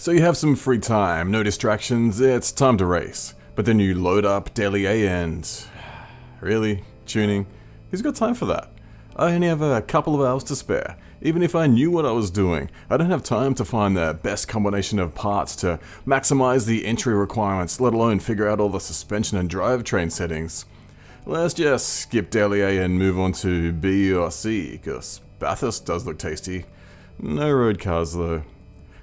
So you have some free time, no distractions, it's time to race. But then you load up Daily A and... Really? Tuning? Who's got time for that? I only have a couple of hours to spare. Even if I knew what I was doing, I don't have time to find the best combination of parts to maximize the entry requirements, let alone figure out all the suspension and drivetrain settings. Let's just skip Daily A and move on to B or C, cause Bathurst does look tasty. No road cars though.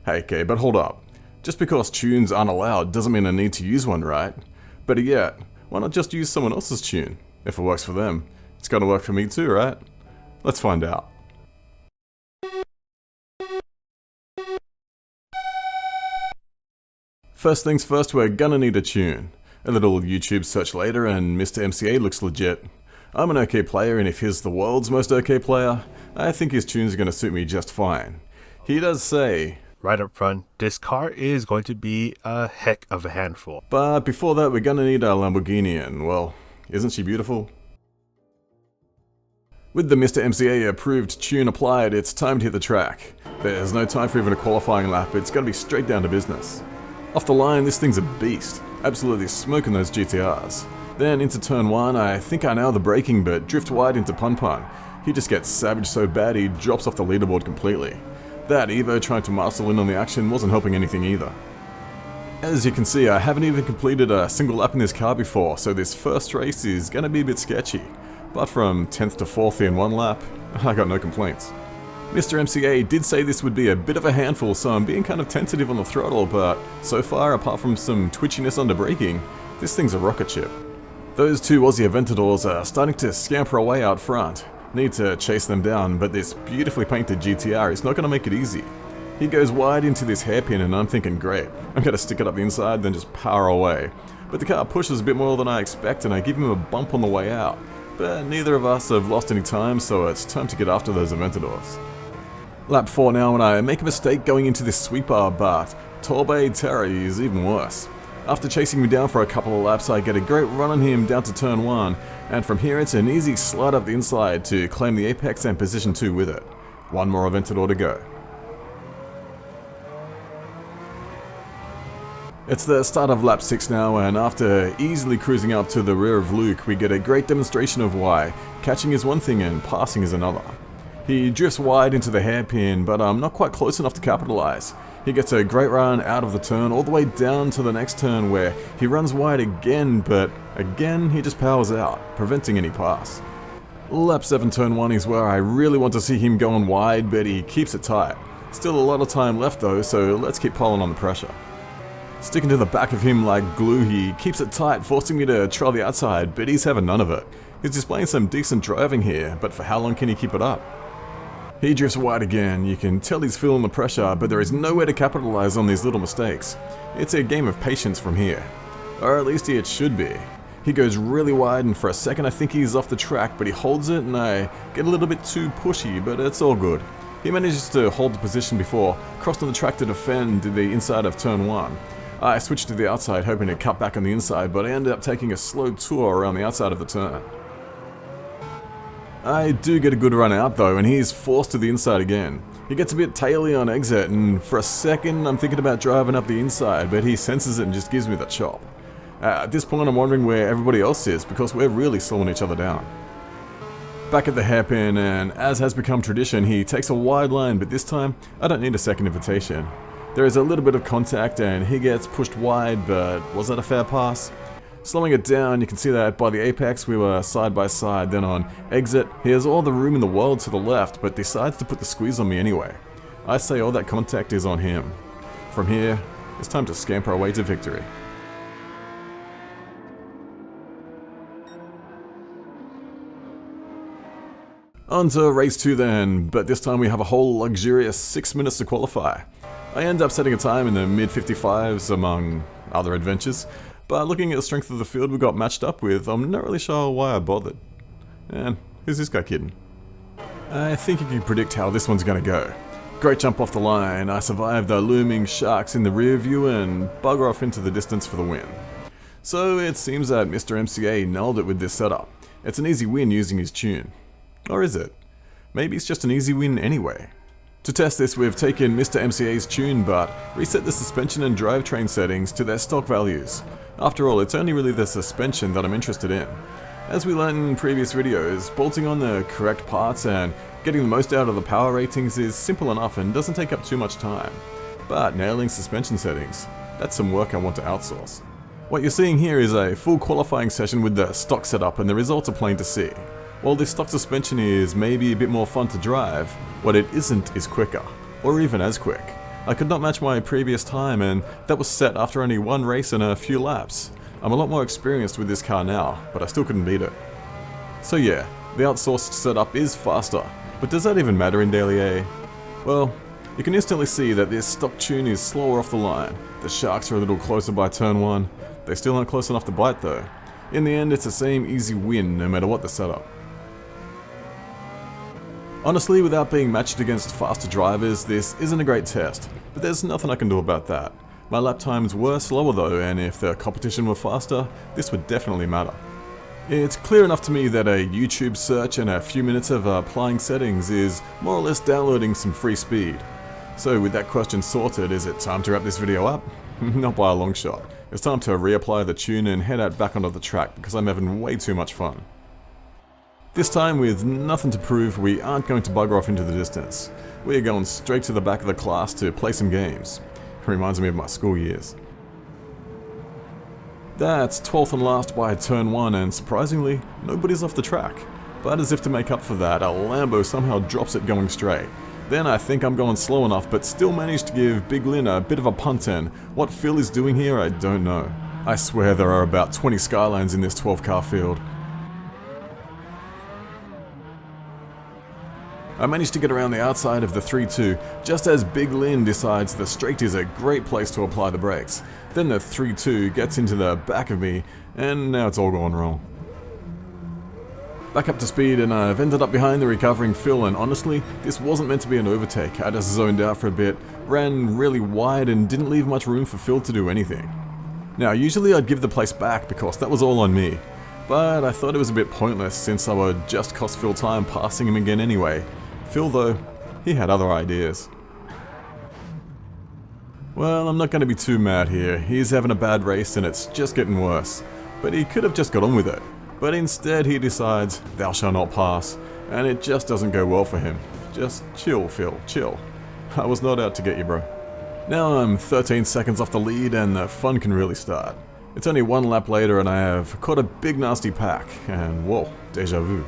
Hey, okay, but hold up. Just because tunes aren't allowed doesn't mean I need to use one, right? Better yet, why not just use someone else's tune? If it works for them, it's gotta work for me too, right? Let's find out. First things first, we're gonna need a tune. A little YouTube search later and Mr. MCA looks legit. I'm an OK player, and if he's the world's most OK player, I think his tunes are gonna suit me just fine. He does say, right up front, this car is going to be a heck of a handful. but before that we're gonna need our Lamborghini, and well, isn't she beautiful? With the Mr. MCA approved tune applied, it's time to hit the track. There's no time for even a qualifying lap, it's gonna be straight down to business. Off the line, this thing's a beast, absolutely smoking those GTRs. Then into turn 1, I think I nail the braking, but drift wide into Pun Pun. He just gets savage so bad he drops off the leaderboard completely. That Evo trying to muscle in on the action wasn't helping anything either. As you can see, I haven't even completed a single lap in this car before, so this first race is gonna be a bit sketchy. But from 10th to 4th in one lap, I got no complaints. Mr. MCA did say this would be a bit of a handful, so I'm being kind of tentative on the throttle, but so far, apart from some twitchiness under braking, this thing's a rocket ship. Those two Aussie Aventadors are starting to scamper away out front. Need to chase them down, but this beautifully painted GTR is not going to make it easy. He goes wide into this hairpin and I'm thinking, great, I'm going to stick it up the inside, then just power away. But the car pushes a bit more than I expect and I give him a bump on the way out. But neither of us have lost any time, so it's time to get after those Aventadors. Lap 4 now, and I make a mistake going into this sweeper, but Torbay Terry is even worse. After chasing me down for a couple of laps, I get a great run on him down to turn 1, and from here it's an easy slide up the inside to claim the apex and position 2 with it. One more Aventador to go. It's the start of lap 6 now, and after easily cruising up to the rear of Luke, we get a great demonstration of why catching is one thing and passing is another. He drifts wide into the hairpin, but I'm not quite close enough to capitalize. He gets a great run out of the turn all the way down to the next turn where he runs wide again, but again he just powers out, preventing any pass. Lap 7 turn 1 is where I really want to see him going wide, but he keeps it tight. Still a lot of time left though, so let's keep piling on the pressure. Sticking to the back of him like glue, he keeps it tight, forcing me to try the outside, but he's having none of it. He's displaying some decent driving here, but for how long can he keep it up? He drifts wide again, you can tell he's feeling the pressure, but there is nowhere to capitalize on these little mistakes. It's a game of patience from here. Or at least it should be. He goes really wide and for a second I think he's off the track, but he holds it and I get a little bit too pushy, but it's all good. He manages to hold the position before crossing the track to defend the inside of turn 1. I switched to the outside hoping to cut back on the inside, but I ended up taking a slow tour around the outside of the turn. I do get a good run out though, and he's forced to the inside again. He gets a bit taily on exit, and for a second I'm thinking about driving up the inside, but he senses it and just gives me the chop. At this point I'm wondering where everybody else is, because we're really slowing each other down. Back at the hairpin, and as has become tradition, he takes a wide line, but this time I don't need a second invitation. There is a little bit of contact and he gets pushed wide, but was that a fair pass? Slowing it down, you can see that by the apex we were side by side, then on exit, he has all the room in the world to the left, but decides to put the squeeze on me anyway. I say all that contact is on him. From here, it's time to scamper away to victory. On to race 2 then, but this time we have a whole luxurious 6 minutes to qualify. I end up setting a time in the mid-55s among other adventures. But looking at the strength of the field we got matched up with, I'm not really sure why I bothered. And who's this guy kidding? I think you can predict how this one's gonna go. Great jump off the line, I survive the looming sharks in the rear view and bugger off into the distance for the win. So it seems that Mr. MCA nailed it with this setup. It's an easy win using his tune. Or is it? Maybe it's just an easy win anyway. To test this, we've taken Mr. MCA's tune but reset the suspension and drivetrain settings to their stock values. After all, it's only really the suspension that I'm interested in. As we learned in previous videos, bolting on the correct parts and getting the most out of the power ratings is simple enough and doesn't take up too much time. But nailing suspension settings, that's some work I want to outsource. What you're seeing here is a full qualifying session with the stock setup, and the results are plain to see. While this stock suspension is maybe a bit more fun to drive, what it isn't is quicker, or even as quick. I could not match my previous time, and that was set after only one race and a few laps. I'm a lot more experienced with this car now, but I still couldn't beat it. So yeah, the outsourced setup is faster, but does that even matter in Daily A? Well, you can instantly see that this stock tune is slower off the line. The Sharks are a little closer by turn 1. They still aren't close enough to bite though. In the end, it's the same easy win no matter what the setup. Honestly, without being matched against faster drivers, this isn't a great test, but there's nothing I can do about that. My lap times were slower though, and if the competition were faster, this would definitely matter. It's clear enough to me that a YouTube search and a few minutes of applying settings is more or less downloading some free speed. So with that question sorted, is it time to wrap this video up? Not by a long shot. It's time to reapply the tune and head out back onto the track because I'm having way too much fun. This time, with nothing to prove, we aren't going to bugger off into the distance. We're going straight to the back of the class to play some games. Reminds me of my school years. That's 12th and last by turn 1, and surprisingly, nobody's off the track. But as if to make up for that, a Lambo somehow drops it going straight. Then I think I'm going slow enough, but still managed to give Big Lynn a bit of a punt, and what Phil is doing here, I don't know. I swear there are about 20 Skylines in this 12-car field. I managed to get around the outside of the 3-2 just as Big Lynn decides the straight is a great place to apply the brakes. Then the 3-2 gets into the back of me, and now it's all gone wrong. Back up to speed, and I've ended up behind the recovering Phil, and honestly, this wasn't meant to be an overtake. I just zoned out for a bit, ran really wide, and didn't leave much room for Phil to do anything. Now, usually I'd give the place back because that was all on me, but I thought it was a bit pointless since I would just cost Phil time passing him again anyway. Phil, though, he had other ideas. Well, I'm not going to be too mad here. He's having a bad race and it's just getting worse. But he could have just got on with it. But instead he decides, thou shalt not pass, and it just doesn't go well for him. Just chill, Phil, chill. I was not out to get you, bro. Now I'm 13 seconds off the lead and the fun can really start. It's only one lap later and I have caught a big nasty pack, and whoa, deja vu.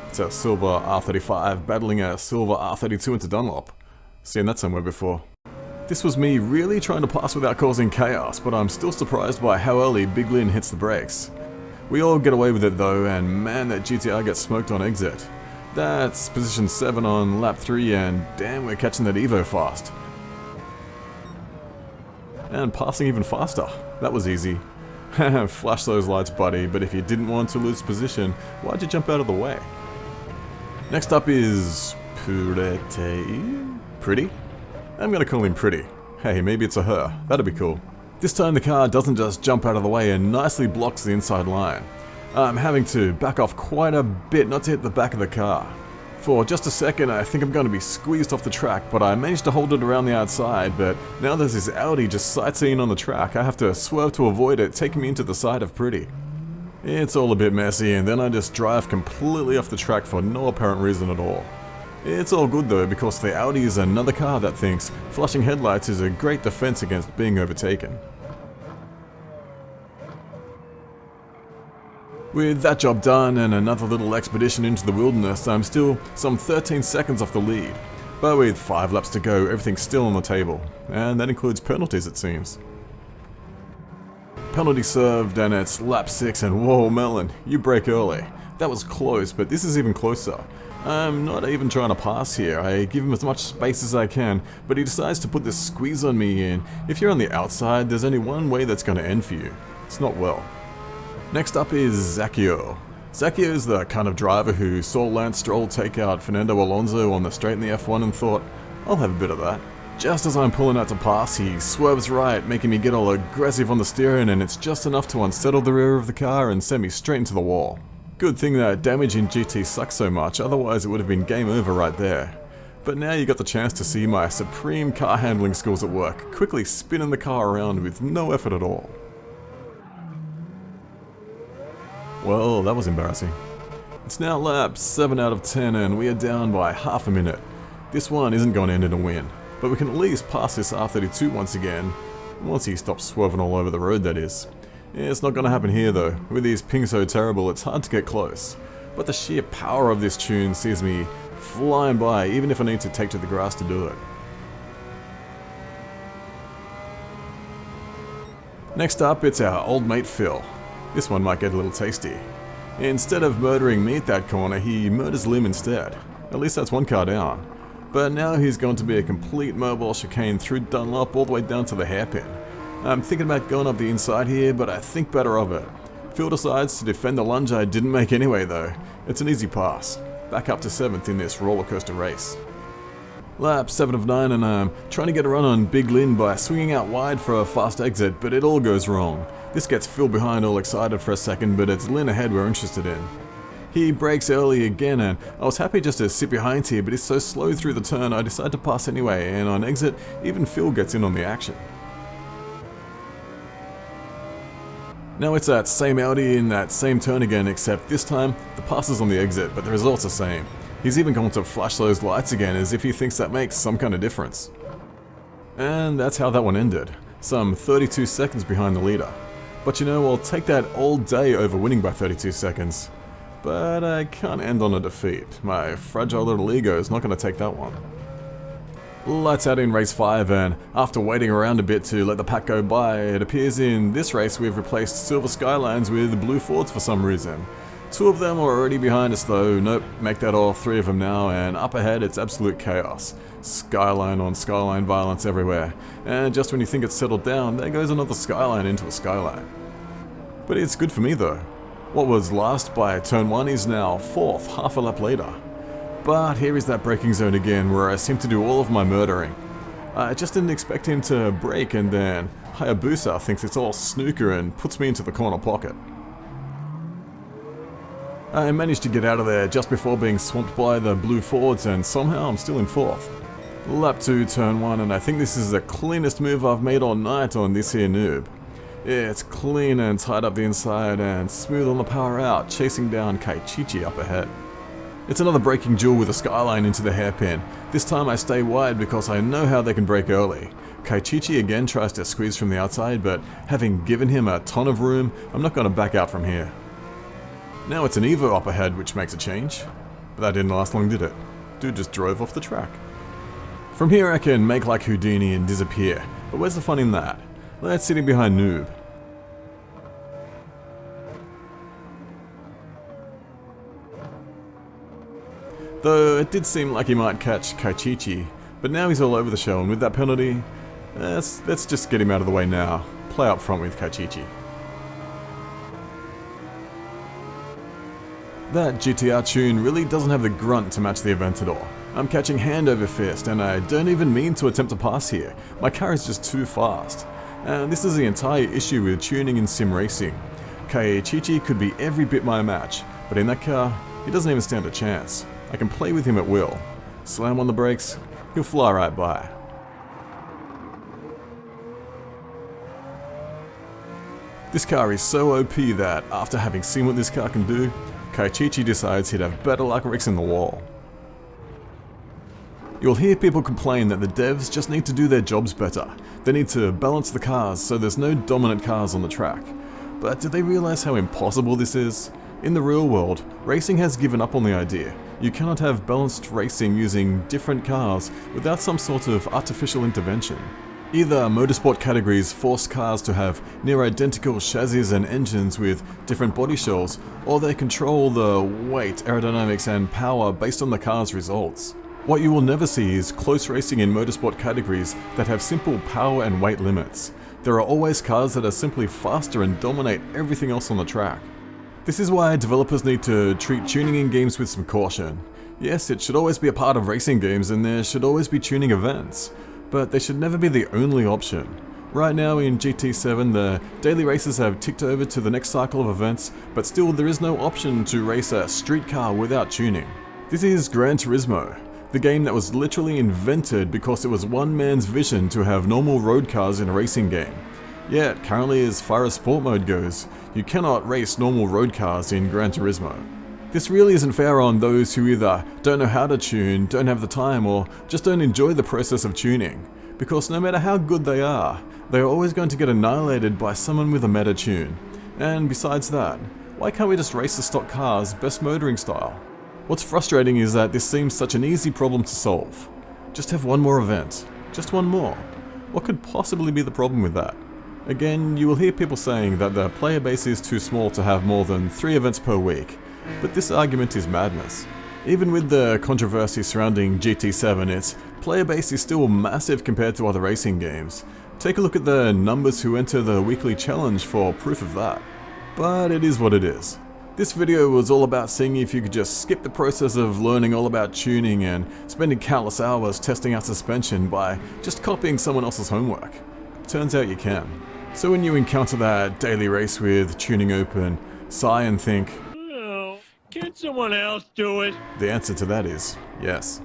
It's a silver R35 battling a silver R32 into Dunlop. Seen that somewhere before. This was me really trying to pass without causing chaos, but I'm still surprised by how early Big Lynn hits the brakes. We all get away with it though, and man, that GTR gets smoked on exit. That's position 7 on lap 3, and damn, we're catching that Evo fast. And passing even faster. That was easy. Flash those lights, buddy, but if you didn't want to lose position, why'd you jump out of the way? Next up is Pretty? I'm gonna call him Pretty. Hey, maybe it's a her. That'd be cool. This time the car doesn't just jump out of the way and nicely blocks the inside line. I'm having to back off quite a bit not to hit the back of the car. For just a second I think I'm going to be squeezed off the track, but I managed to hold it around the outside, but now there's this Audi just sightseeing on the track. I have to swerve to avoid it, taking me into the side of Pretty. It's all a bit messy, and then I just drive completely off the track for no apparent reason at all. It's all good though, because the Audi is another car that thinks flashing headlights is a great defense against being overtaken. With that job done and another little expedition into the wilderness, I'm still some 13 seconds off the lead. But with 5 laps to go, everything's still on the table, and that includes penalties it seems. Penalty served, and it's lap 6, and whoa Melon, you brake early. That was close, but this is even closer. I'm not even trying to pass here. I give him as much space as I can, but he decides to put this squeeze on me, and if you're on the outside, there's only one way that's going to end for you. It's not well. Next up is Zacchio. Zacchio is the kind of driver who saw Lance Stroll take out Fernando Alonso on the straight in the F1 and thought, I'll have a bit of that. Just as I'm pulling out to pass, he swerves right, making me get all aggressive on the steering, and it's just enough to unsettle the rear of the car and send me straight into the wall. Good thing that damage in GT sucks so much, otherwise it would have been game over right there. But now you got the chance to see my supreme car handling skills at work, quickly spinning the car around with no effort at all. Well, that was embarrassing. It's now lap 7 out of 10 and we are down by half a minute. This one isn't going to end in a win, but we can at least pass this R32 once again, once he stops swerving all over the road, that is. Yeah, it's not going to happen here though. With these pings so terrible, it's hard to get close. But the sheer power of this tune sees me flying by, even if I need to take to the grass to do it. Next up, it's our old mate Phil. This one might get a little tasty. Instead of murdering me at that corner, he murders Lim instead. At least that's one car down. But now he's going to be a complete mobile chicane through Dunlop all the way down to the hairpin. I'm thinking about going up the inside here, but I think better of it. Phil decides to defend the lunge I didn't make anyway though. It's an easy pass. Back up to 7th in this rollercoaster race. Lap 7 of 9 and I'm trying to get a run on Big Lin by swinging out wide for a fast exit, but it all goes wrong. This gets Phil behind all excited for a second, but it's Lin ahead we're interested in. He brakes early again and I was happy just to sit behind here, but he's so slow through the turn I decide to pass anyway, and on exit even Phil gets in on the action. Now it's that same Audi in that same turn again, except this time the pass is on the exit, but the result's the same. He's even going to flash those lights again as if he thinks that makes some kind of difference. And that's how that one ended, some 32 seconds behind the leader. But you know, I'll take that all day over winning by 32 seconds. But I can't end on a defeat. My fragile little ego is not going to take that one. Lights out in race 5, and after waiting around a bit to let the pack go by, it appears in this race we've replaced silver Skylines with blue Fords for some reason. 2 of them are already behind us though. Nope, make that all 3 of them now, and up ahead it's absolute chaos. Skyline on Skyline violence everywhere, and just when you think it's settled down, there goes another Skyline into a Skyline. But it's good for me though. What was last by turn 1 is now 4th, half a lap later. But here is that braking zone again where I seem to do all of my murdering. I just didn't expect him to brake, and then Hayabusa thinks it's all snooker and puts me into the corner pocket. I managed to get out of there just before being swamped by the blue Fords, and somehow I'm still in 4th. Lap 2, turn 1, and I think this is the cleanest move I've made all night on this here noob. It's clean and tight up the inside and smooth on the power out, chasing down Kaichichi up ahead. It's another braking duel with a Skyline into the hairpin. This time I stay wide because I know how they can brake early. Kaichichi again tries to squeeze from the outside, but having given him a ton of room, I'm not going to back out from here. Now it's an Evo up ahead, which makes a change. But that didn't last long, did it? Dude just drove off the track. From here I can make like Houdini and disappear, but where's the fun in that? That's sitting behind Noob. Though it did seem like he might catch Kaichichi, but now he's all over the show, and with that penalty, let's just get him out of the way now. Play up front with Kaichichi. That GTR tune really doesn't have the grunt to match the Aventador. I'm catching hand over fist, and I don't even mean to attempt to pass here. My car is just too fast. And this is the entire issue with tuning in sim racing. Kaichichi could be every bit my match, but in that car, he doesn't even stand a chance. I can play with him at will. Slam on the brakes, he'll fly right by. This car is so OP that, after having seen what this car can do, Kaichichi decides he'd have better luck racing the wall. You'll hear people complain that the devs just need to do their jobs better. They need to balance the cars so there's no dominant cars on the track. But do they realize how impossible this is? In the real world, racing has given up on the idea. You cannot have balanced racing using different cars without some sort of artificial intervention. Either motorsport categories force cars to have near identical chassis and engines with different body shells, or they control the weight, aerodynamics and power based on the car's results. What you will never see is close racing in motorsport categories that have simple power and weight limits. There are always cars that are simply faster and dominate everything else on the track. This is why developers need to treat tuning in games with some caution. Yes, it should always be a part of racing games and there should always be tuning events, but they should never be the only option. Right now in GT7, the daily races have ticked over to the next cycle of events, but still there is no option to race a street car without tuning. This is Gran Turismo. The game that was literally invented because it was one man's vision to have normal road cars in a racing game. Yet, currently as far as sport mode goes, you cannot race normal road cars in Gran Turismo. This really isn't fair on those who either don't know how to tune, don't have the time, or just don't enjoy the process of tuning. Because no matter how good they are always going to get annihilated by someone with a meta tune. And besides that, why can't we just race the stock cars best motoring style? What's frustrating is that this seems such an easy problem to solve. Just have one more event. Just one more. What could possibly be the problem with that? Again, you will hear people saying that the player base is too small to have more than 3 events per week, but this argument is madness. Even with the controversy surrounding GT7, its player base is still massive compared to other racing games. Take a look at the numbers who enter the weekly challenge for proof of that. But it is what it is. This video was all about seeing if you could just skip the process of learning all about tuning and spending countless hours testing out suspension by just copying someone else's homework. Turns out you can. So when you encounter that daily race with tuning open, sigh and think, Oh, can someone else do it? the answer to that is yes.